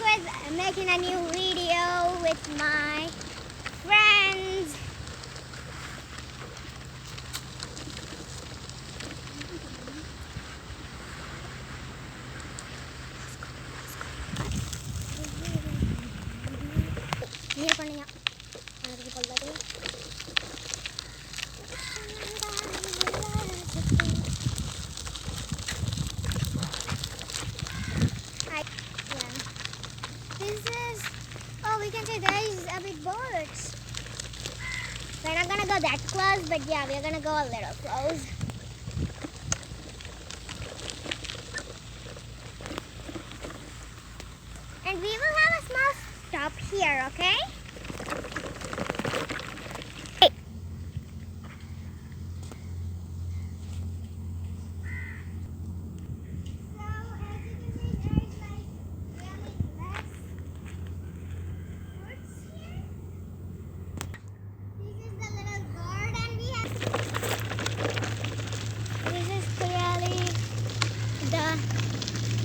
with making a new video with my friends. Here பண்ணுங்க. அதுக்கு போடுறது. This is, we can say there is a big birds. We're not gonna go that close, but yeah, we're gonna go a little close. And we will have a small stop here, okay?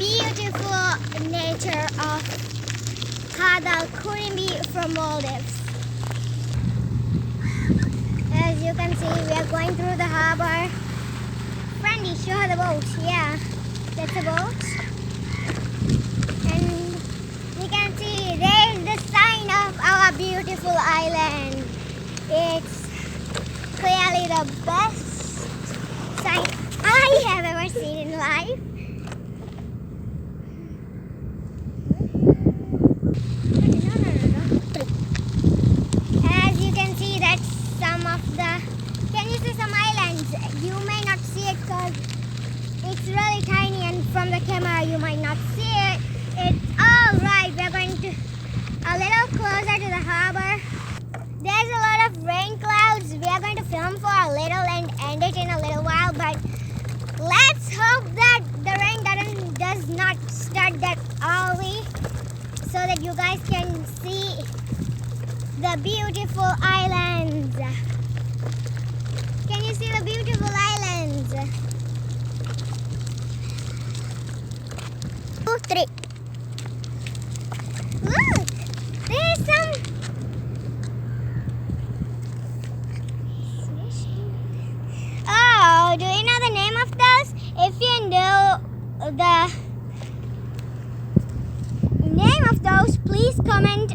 Beautiful Nature of Hdh Kurinbi from Maldives. As you can see, we are going through the harbor. Friendly, show her the boat. Yeah, that's a boat. And you can see there is the sign of our beautiful island. It's clearly the best sign I have ever seen in life. As you can see, that's some of the, can you see some islands? You may not see it because it's really tiny, and from the camera you might not see it. It's all right. We're going to a little closer to the harbor. There's a lot of rain clouds. We are going to film for a little and end it in a little while, but let's hope that the rain does not start that early, so that you guys can see the beautiful islands. Can you see the beautiful islands? 2, 3. Look, there's some. Oh, do you know the name of those? If you know the name of those, please comment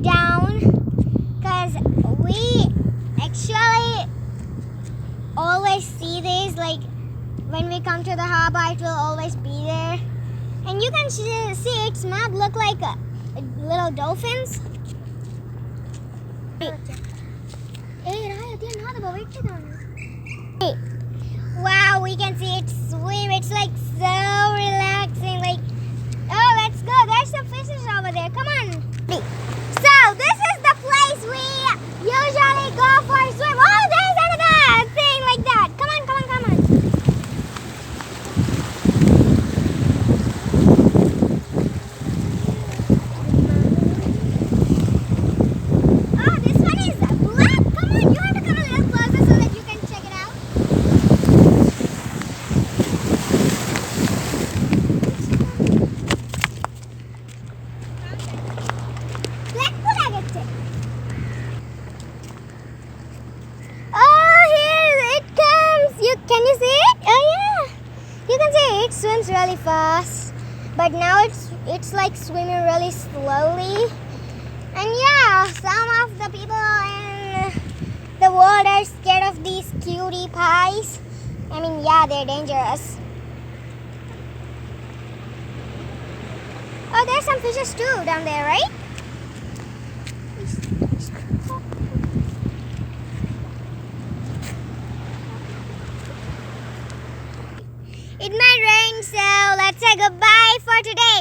down, because we actually always see these, like when we come to the harbor it will always be there, and you can see its mouth look like little dolphins. Wow, we can see it swim. It's like so relaxing, like, oh, let's go. There's some fishes over there. Come on. So this is the place we usually go for a swim. Oh, there's another thing like that. Come on, come on, come on. Oh, this one is black. Come on, you have to come a little closer so that you can check it out. Oh, here it comes. Can you see it? Oh yeah, you can see it swims really fast, but now it's like swimming really slowly. And yeah, some of the people in the world are scared of these cutie pies. I mean, yeah, they're dangerous. Oh, there's some fishes too down there, right? It might rain, so let's say goodbye for today.